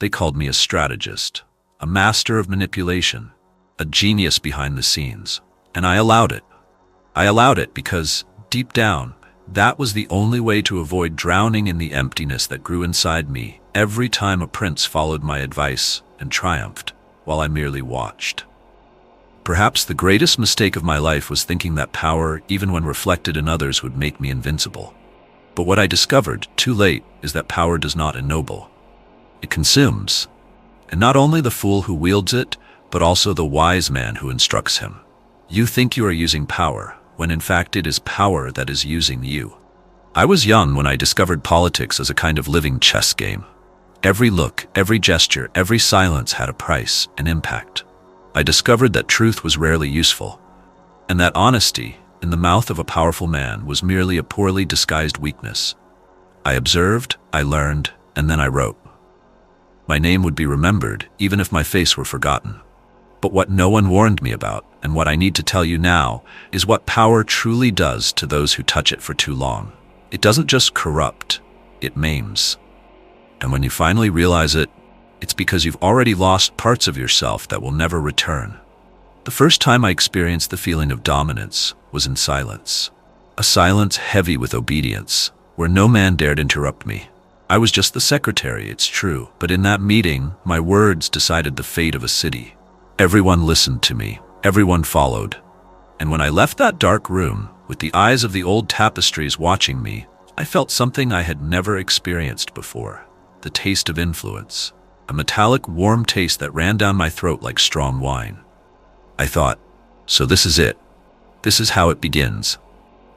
They called me a strategist, a master of manipulation, a genius behind the scenes. And I allowed it. I allowed it because, deep down, that was the only way to avoid drowning in the emptiness that grew inside me every time a prince followed my advice and triumphed while I merely watched. Perhaps the greatest mistake of my life was thinking that power, even when reflected in others, would make me invincible. But what I discovered, too late, is that power does not ennoble. It consumes. And not only the fool who wields it, but also the wise man who instructs him. You think you are using power, when in fact it is power that is using you. I was young when I discovered politics as a kind of living chess game. Every look, every gesture, every silence had a price, an impact. I discovered that truth was rarely useful, and that honesty, in the mouth of a powerful man, was merely a poorly disguised weakness. I observed, I learned, and then I wrote. My name would be remembered, even if my face were forgotten. But what no one warned me about, and what I need to tell you now, is what power truly does to those who touch it for too long. It doesn't just corrupt, it maims. And when you finally realize it, it's because you've already lost parts of yourself that will never return. The first time I experienced the feeling of dominance was in silence. A silence heavy with obedience, where no man dared interrupt me. I was just the secretary, it's true, but in that meeting, my words decided the fate of a city. Everyone listened to me, everyone followed. And when I left that dark room, with the eyes of the old tapestries watching me, I felt something I had never experienced before. The taste of influence. A metallic, warm taste that ran down my throat like strong wine. I thought, so this is it. This is how it begins.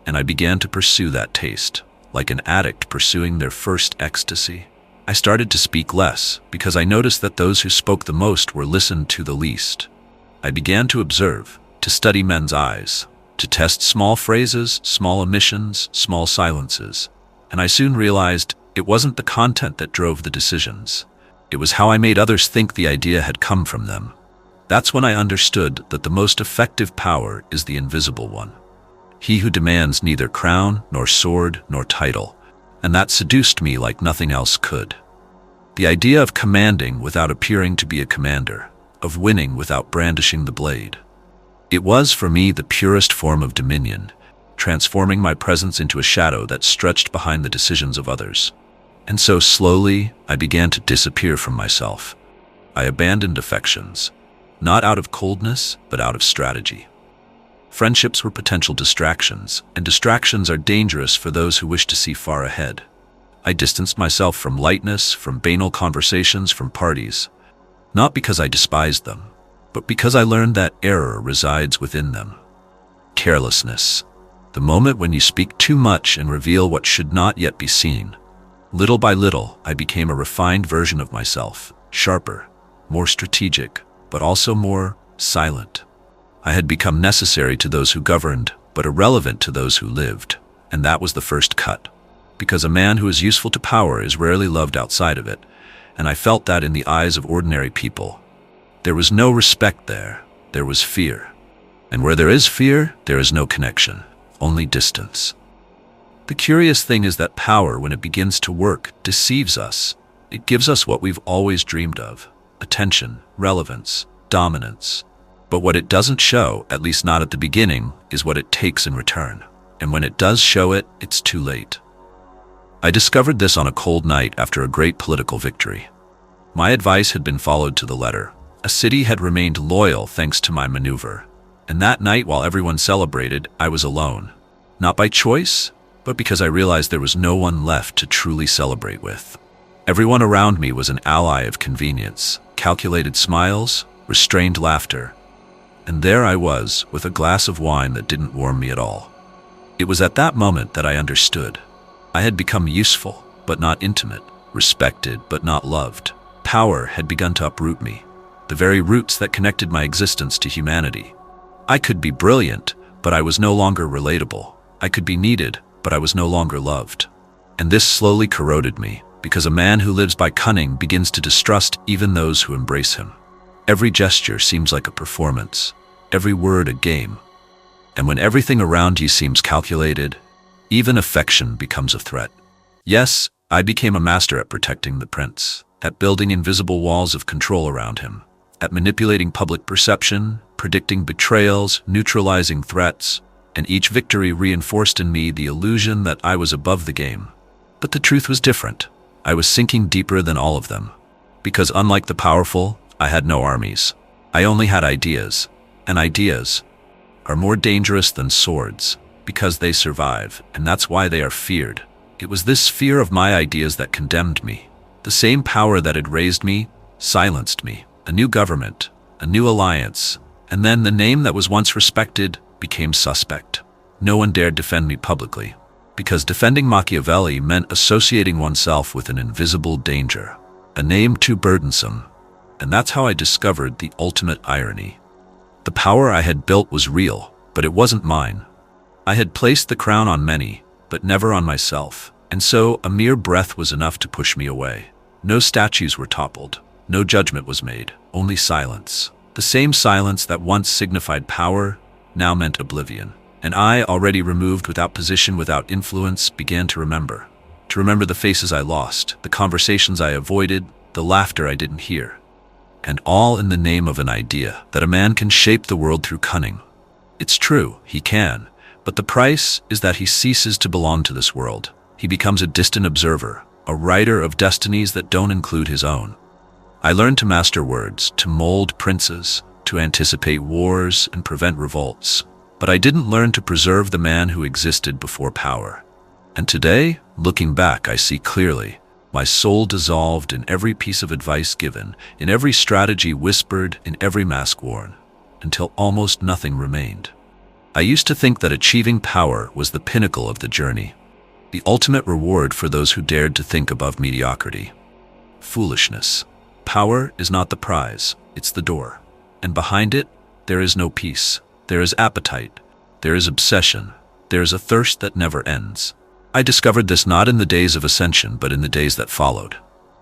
And I began to pursue that taste, like an addict pursuing their first ecstasy. I started to speak less, because I noticed that those who spoke the most were listened to the least. I began to observe, to study men's eyes, to test small phrases, small omissions, small silences. And I soon realized it wasn't the content that drove the decisions. It was how I made others think the idea had come from them. That's when I understood that the most effective power is the invisible one. He who demands neither crown, nor sword, nor title. And that seduced me like nothing else could. The idea of commanding without appearing to be a commander, of winning without brandishing the blade. It was for me the purest form of dominion, transforming my presence into a shadow that stretched behind the decisions of others. And so slowly, I began to disappear from myself. I abandoned affections, not out of coldness, but out of strategy. Friendships were potential distractions, and distractions are dangerous for those who wish to see far ahead. I distanced myself from lightness, from banal conversations, from parties, not because I despised them, but because I learned that error resides within them. Carelessness, the moment when you speak too much and reveal what should not yet be seen. Little by little, I became a refined version of myself, sharper, more strategic, but also more silent. I had become necessary to those who governed, but irrelevant to those who lived. And that was the first cut. Because a man who is useful to power is rarely loved outside of it, and I felt that in the eyes of ordinary people. There was no respect there, there was fear. And where there is fear, there is no connection, only distance. The curious thing is that power, when it begins to work, deceives us. It gives us what we've always dreamed of: attention, relevance, dominance. But what it doesn't show, at least not at the beginning, is what it takes in return. And when it does show it, it's too late. I discovered this on a cold night after a great political victory. My advice had been followed to the letter. A city had remained loyal thanks to my maneuver. And that night, while everyone celebrated, I was alone. Not by choice, but because I realized there was no one left to truly celebrate with. Everyone around me was an ally of convenience, calculated smiles, restrained laughter. And there I was, with a glass of wine that didn't warm me at all. It was at that moment that I understood. I had become useful, but not intimate, respected, but not loved. Power had begun to uproot me, the very roots that connected my existence to humanity. I could be brilliant, but I was no longer relatable. I could be needed, but I was no longer loved. And this slowly corroded me, because a man who lives by cunning begins to distrust even those who embrace him. Every gesture seems like a performance, every word a game. And when everything around you seems calculated, even affection becomes a threat. Yes, I became a master at protecting the prince, at building invisible walls of control around him, at manipulating public perception, predicting betrayals, neutralizing threats, and each victory reinforced in me the illusion that I was above the game. But the truth was different. I was sinking deeper than all of them. Because unlike the powerful, I had no armies. I only had ideas. And ideas are more dangerous than swords, because they survive, and that's why they are feared. It was this fear of my ideas that condemned me. The same power that had raised me, silenced me. A new government, a new alliance, and then the name that was once respected became suspect. No one dared defend me publicly, because defending Machiavelli meant associating oneself with an invisible danger, a name too burdensome. And that's how I discovered the ultimate irony. The power I had built was real, but it wasn't mine. I had placed the crown on many, but never on myself, and so a mere breath was enough to push me away. No statues were toppled, no judgment was made, only silence. The same silence that once signified power now meant oblivion. And I, already removed, without position, without influence, began to remember. To remember the faces I lost, the conversations I avoided, the laughter I didn't hear. And all in the name of an idea that a man can shape the world through cunning. It's true, he can, but the price is that he ceases to belong to this world. He becomes a distant observer, a writer of destinies that don't include his own. I learned to master words, to mold princes, to anticipate wars and prevent revolts. But I didn't learn to preserve the man who existed before power. And today, looking back, I see clearly. My soul dissolved in every piece of advice given, in every strategy whispered, in every mask worn, until almost nothing remained. I used to think that achieving power was the pinnacle of the journey, the ultimate reward for those who dared to think above mediocrity. Foolishness. Power is not the prize, it's the door. And behind it, there is no peace. There is appetite. There is obsession. There is a thirst that never ends. I discovered this not in the days of ascension, but in the days that followed.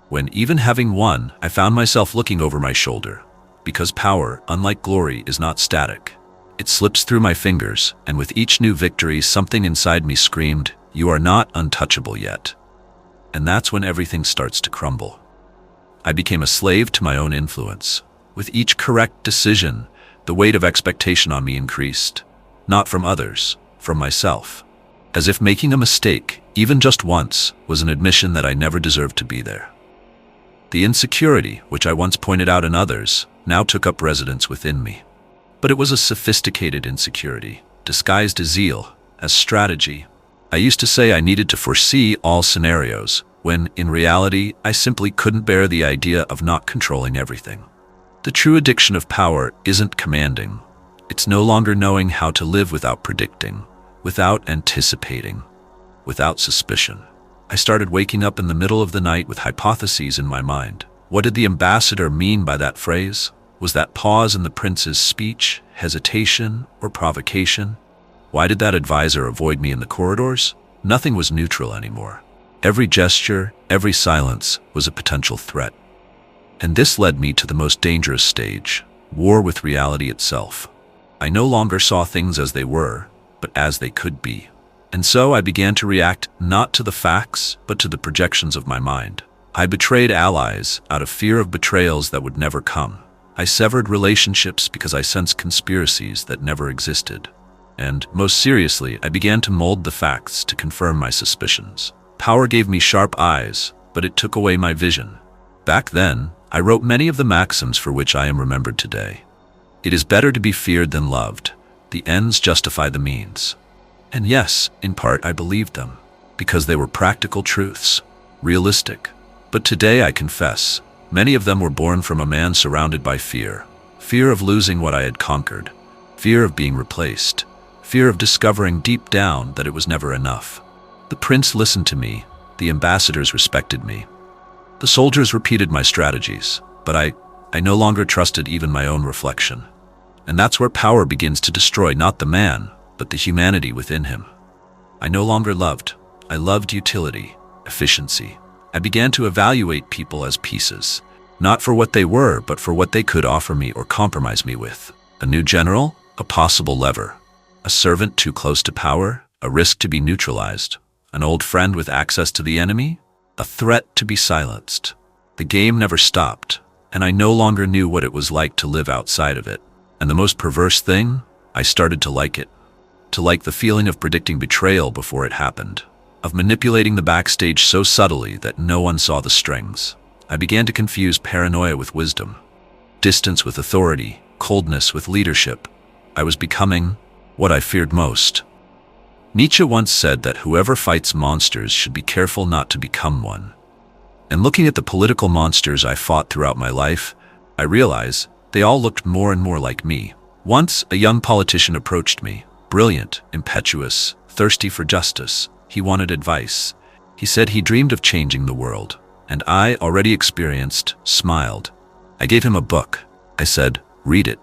When, even having won, I found myself looking over my shoulder. Because power, unlike glory, is not static. It slips through my fingers, and with each new victory, something inside me screamed, "You are not untouchable yet." And that's when everything starts to crumble. I became a slave to my own influence. With each correct decision, the weight of expectation on me increased. Not from others, from myself. As if making a mistake, even just once, was an admission that I never deserved to be there. The insecurity, which I once pointed out in others, now took up residence within me. But it was a sophisticated insecurity, disguised as zeal, as strategy. I used to say I needed to foresee all scenarios, when, in reality, I simply couldn't bear the idea of not controlling everything. The true addiction of power isn't commanding. It's no longer knowing how to live without predicting, without anticipating, without suspicion. I started waking up in the middle of the night with hypotheses in my mind. What did the ambassador mean by that phrase? Was that pause in the prince's speech hesitation or provocation? Why did that advisor avoid me in the corridors? Nothing was neutral anymore. Every gesture, every silence was a potential threat. And this led me to the most dangerous stage, war with reality itself. I no longer saw things as they were, but as they could be. And so I began to react not to the facts, but to the projections of my mind. I betrayed allies out of fear of betrayals that would never come. I severed relationships because I sensed conspiracies that never existed. And, most seriously, I began to mold the facts to confirm my suspicions. Power gave me sharp eyes, but it took away my vision. Back then, I wrote many of the maxims for which I am remembered today. It is better to be feared than loved. The ends justify the means. And yes, in part I believed them, because they were practical truths, realistic. But today I confess, many of them were born from a man surrounded by fear. Fear of losing what I had conquered. Fear of being replaced. Fear of discovering deep down that it was never enough. The prince listened to me. The ambassadors respected me. The soldiers repeated my strategies, but I no longer trusted even my own reflection. And that's where power begins to destroy not the man, but the humanity within him. I no longer loved. I loved utility, efficiency. I began to evaluate people as pieces, not for what they were, but for what they could offer me or compromise me with. A new general, a possible lever. A servant too close to power, a risk to be neutralized. An old friend with access to the enemy, a threat to be silenced. The game never stopped, and I no longer knew what it was like to live outside of it. And the most perverse thing, I started to like it. To like the feeling of predicting betrayal before it happened, of manipulating the backstage so subtly that no one saw the strings. I began to confuse paranoia with wisdom, distance with authority, coldness with leadership. I was becoming what I feared most. Nietzsche once said that whoever fights monsters should be careful not to become one. And looking at the political monsters I fought throughout my life, I realized they all looked more and more like me. Once, a young politician approached me, brilliant, impetuous, thirsty for justice. He wanted advice. He said he dreamed of changing the world, and I, already experienced, smiled. I gave him a book. I said, "Read it,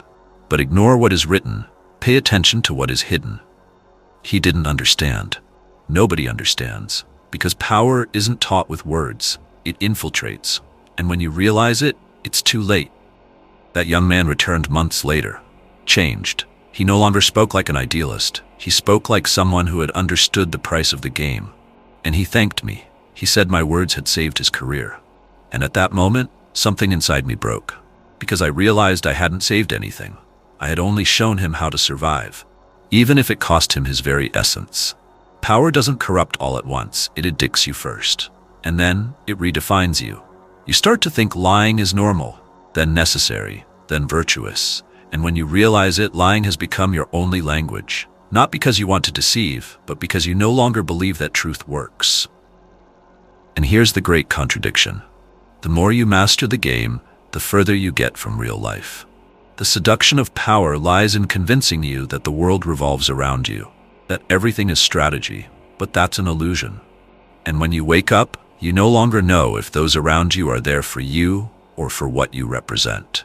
but ignore what is written. Pay attention to what is hidden." He didn't understand. Nobody understands, because power isn't taught with words. It infiltrates, and when you realize it, it's too late. That young man returned months later, changed. He no longer spoke like an idealist. He spoke like someone who had understood the price of the game. And he thanked me. He said my words had saved his career. And at that moment, something inside me broke, because I realized I hadn't saved anything. I had only shown him how to survive, even if it cost him his very essence. Power doesn't corrupt all at once. It addicts you first, and then it redefines you. You start to think lying is normal, then necessary, then virtuous. And when you realize it, lying has become your only language. Not because you want to deceive, but because you no longer believe that truth works. And here's the great contradiction. The more you master the game, the further you get from real life. The seduction of power lies in convincing you that the world revolves around you, that everything is strategy, but that's an illusion. And when you wake up, you no longer know if those around you are there for you or for what you represent.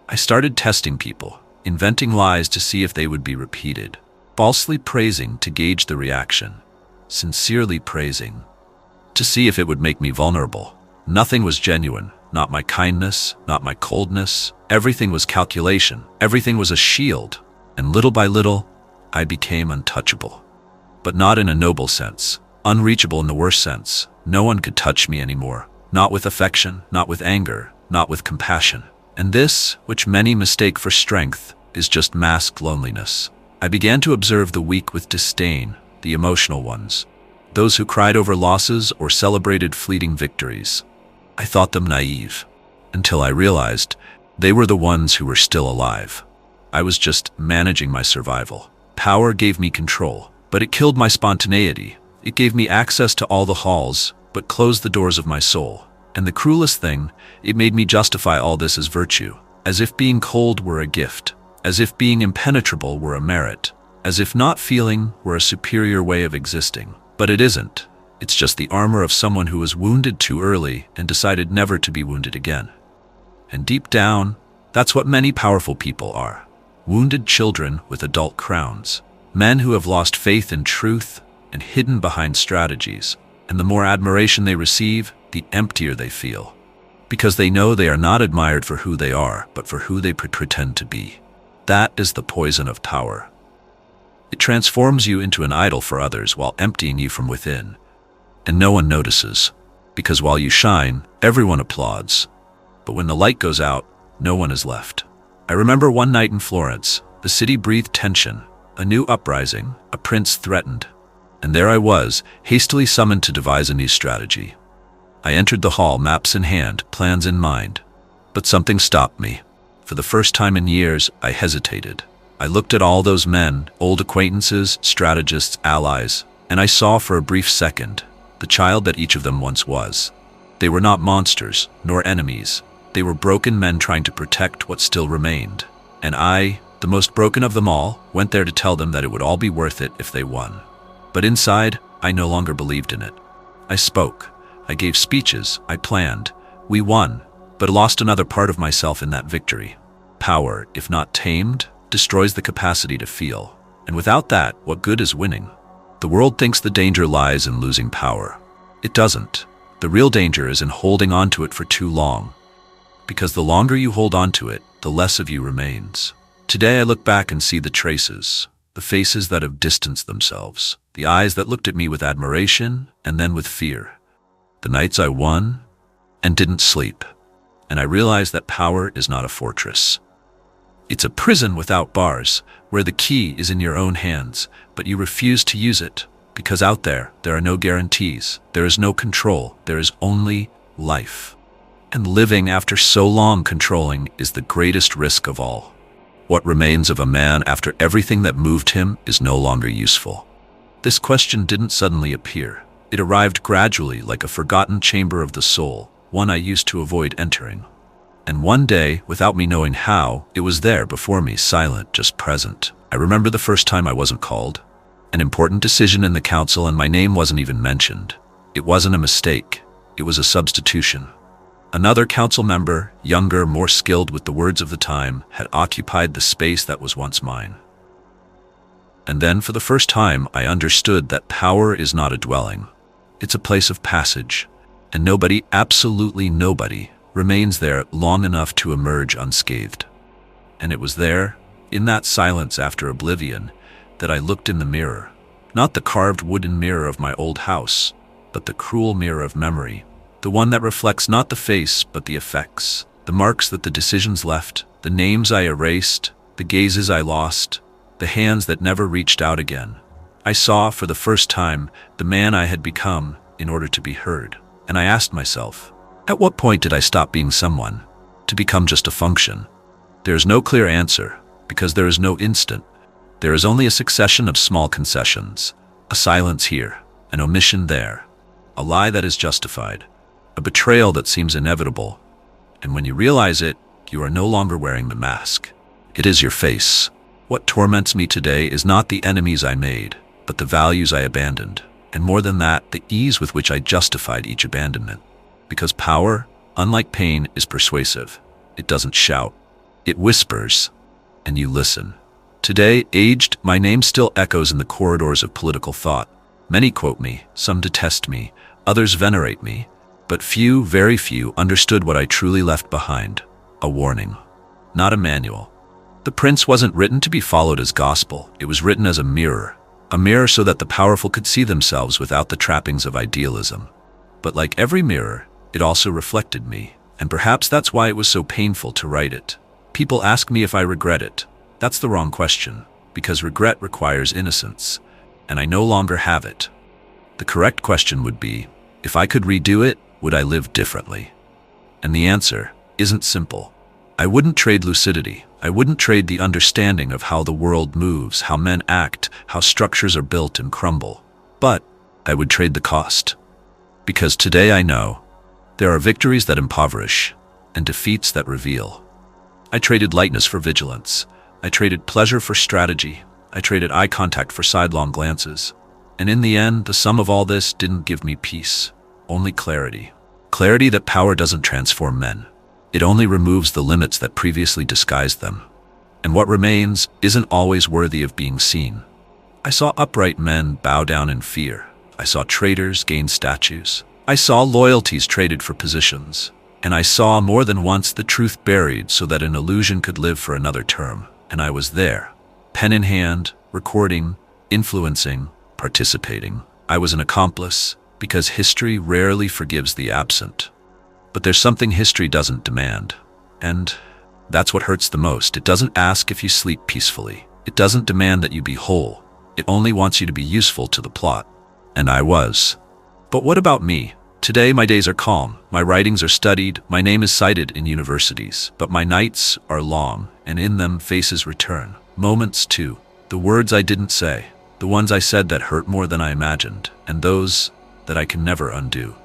I started testing people, inventing lies to see if they would be repeated, falsely praising to gauge the reaction, sincerely praising to see if it would make me vulnerable. Nothing was genuine, not my kindness, not my coldness. Everything was calculation, everything was a shield, and little by little, I became untouchable. But not in a noble sense, unreachable in the worst sense. No one could touch me anymore, not with affection, not with anger, not with compassion. And this, which many mistake for strength, is just masked loneliness. I began to observe the weak with disdain, the emotional ones, those who cried over losses or celebrated fleeting victories. I thought them naive, until I realized they were the ones who were still alive. I was just managing my survival. Power gave me control, but it killed my spontaneity. It gave me access to all the halls, but closed the doors of my soul. And the cruelest thing, it made me justify all this as virtue, as if being cold were a gift, as if being impenetrable were a merit, as if not feeling were a superior way of existing. But it isn't. It's just the armor of someone who was wounded too early and decided never to be wounded again. And deep down, that's what many powerful people are. Wounded children with adult crowns. Men who have lost faith in truth and hidden behind strategies. And the more admiration they receive, the emptier they feel. Because they know they are not admired for who they are, but for who they pretend to be. That is the poison of power. It transforms you into an idol for others while emptying you from within. And no one notices, because while you shine, everyone applauds. But when the light goes out, no one is left. I remember one night in Florence, the city breathed tension, a new uprising, a prince threatened. And there I was, hastily summoned to devise a new strategy. I entered the hall, maps in hand, plans in mind. But something stopped me. For the first time in years, I hesitated. I looked at all those men, old acquaintances, strategists, allies, and I saw for a brief second the child that each of them once was. They were not monsters, nor enemies. They were broken men trying to protect what still remained. And I, the most broken of them all, went there to tell them that it would all be worth it if they won. But inside, I no longer believed in it. I spoke. I gave speeches. I planned. We won, but lost another part of myself in that victory. Power, if not tamed, destroys the capacity to feel. And without that, what good is winning? The world thinks the danger lies in losing power. It doesn't. The real danger is in holding on to it for too long. Because the longer you hold on to it, the less of you remains. Today I look back and see the traces, the faces that have distanced themselves, the eyes that looked at me with admiration and then with fear, the nights I won and didn't sleep. And I realized that power is not a fortress. It's a prison without bars, where the key is in your own hands, but you refuse to use it, because out there are no guarantees, there is no control, there is only life. And living after so long controlling is the greatest risk of all. What remains of a man after everything that moved him is no longer useful? This question didn't suddenly appear. It arrived gradually like a forgotten chamber of the soul, one I used to avoid entering. And one day, without me knowing how, it was there before me, silent, just present. I remember the first time I wasn't called. An important decision in the council, and my name wasn't even mentioned. It wasn't a mistake. It was a substitution. Another council member, younger, more skilled with the words of the time, had occupied the space that was once mine. And then, for the first time, I understood that power is not a dwelling. It's a place of passage, and nobody, absolutely nobody, remains there long enough to emerge unscathed. And it was there, in that silence after oblivion, that I looked in the mirror. Not the carved wooden mirror of my old house, but the cruel mirror of memory. The one that reflects not the face, but the effects, the marks that the decisions left, the names I erased, the gazes I lost, the hands that never reached out again. I saw, for the first time, the man I had become in order to be heard. And I asked myself, at what point did I stop being someone, to become just a function? There is no clear answer, because there is no instant. There is only a succession of small concessions, a silence here, an omission there, a lie that is justified, a betrayal that seems inevitable. And when you realize it, you are no longer wearing the mask. It is your face. What torments me today is not the enemies I made, but the values I abandoned. And more than that, the ease with which I justified each abandonment. Because power, unlike pain, is persuasive. It doesn't shout. It whispers, and you listen. Today, aged, my name still echoes in the corridors of political thought. Many quote me, some detest me, others venerate me, but few, very few, understood what I truly left behind. A warning, not a manual. The Prince wasn't written to be followed as gospel. It was written as a mirror so that the powerful could see themselves without the trappings of idealism. But like every mirror, it also reflected me, and perhaps that's why it was so painful to write it. People ask me if I regret it. That's the wrong question, because regret requires innocence, and I no longer have it. The correct question would be, if I could redo it, would I live differently? And the answer isn't simple. I wouldn't trade lucidity. I wouldn't trade the understanding of how the world moves, how men act, how structures are built and crumble. But I would trade the cost. Because today I know there are victories that impoverish and defeats that reveal. I traded lightness for vigilance. I traded pleasure for strategy. I traded eye contact for sidelong glances. And in the end, the sum of all this didn't give me peace, only clarity. Clarity that power doesn't transform men. It only removes the limits that previously disguised them. And what remains isn't always worthy of being seen. I saw upright men bow down in fear. I saw traitors gain statues. I saw loyalties traded for positions. And I saw more than once the truth buried so that an illusion could live for another term. And I was there, pen in hand, recording, influencing, participating. I was an accomplice, because history rarely forgives the absent. But there's something history doesn't demand. And that's what hurts the most. It doesn't ask if you sleep peacefully. It doesn't demand that you be whole. It only wants you to be useful to the plot. And I was. But what about me? Today my days are calm, my writings are studied, my name is cited in universities. But my nights are long, and in them faces return. Moments too. The words I didn't say. The ones I said that hurt more than I imagined. And those that I can never undo.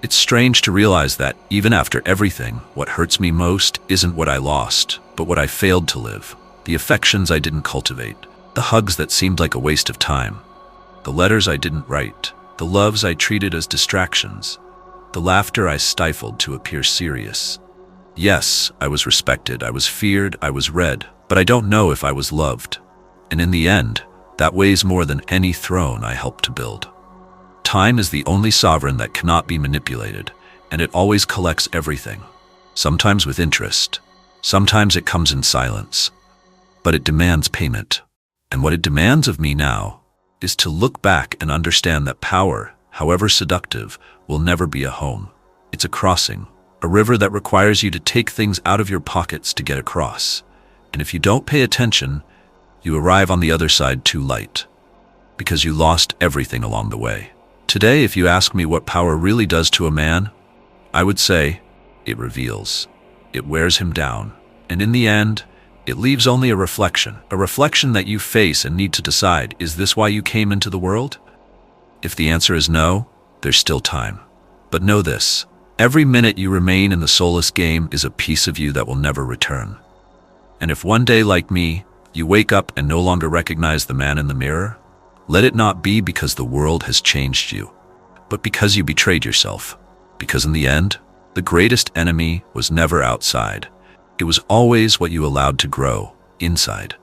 It's strange to realize that, even after everything, what hurts me most isn't what I lost, but what I failed to live. The affections I didn't cultivate. The hugs that seemed like a waste of time. The letters I didn't write. The loves I treated as distractions. The laughter I stifled to appear serious. Yes, I was respected, I was feared, I was read, but I don't know if I was loved. And in the end, that weighs more than any throne I helped to build. Time is the only sovereign that cannot be manipulated, and it always collects everything. Sometimes with interest, sometimes it comes in silence, but it demands payment. And what it demands of me now is to look back and understand that power, however seductive, will never be a home. It's a crossing, A river that requires you to take things out of your pockets to get across. And if you don't pay attention, you arrive on the other side too late, because you lost everything along the way. Today, if you ask me what power really does to a man, I would say it reveals. It wears him down. And in the end, it leaves only a reflection that you face and need to decide, is this why you came into the world? If the answer is no, there's still time. But know this, every minute you remain in the soulless game is a piece of you that will never return. And if one day, like me, you wake up and no longer recognize the man in the mirror, let it not be because the world has changed you, but because you betrayed yourself. Because in the end, the greatest enemy was never outside. It was always what you allowed to grow inside.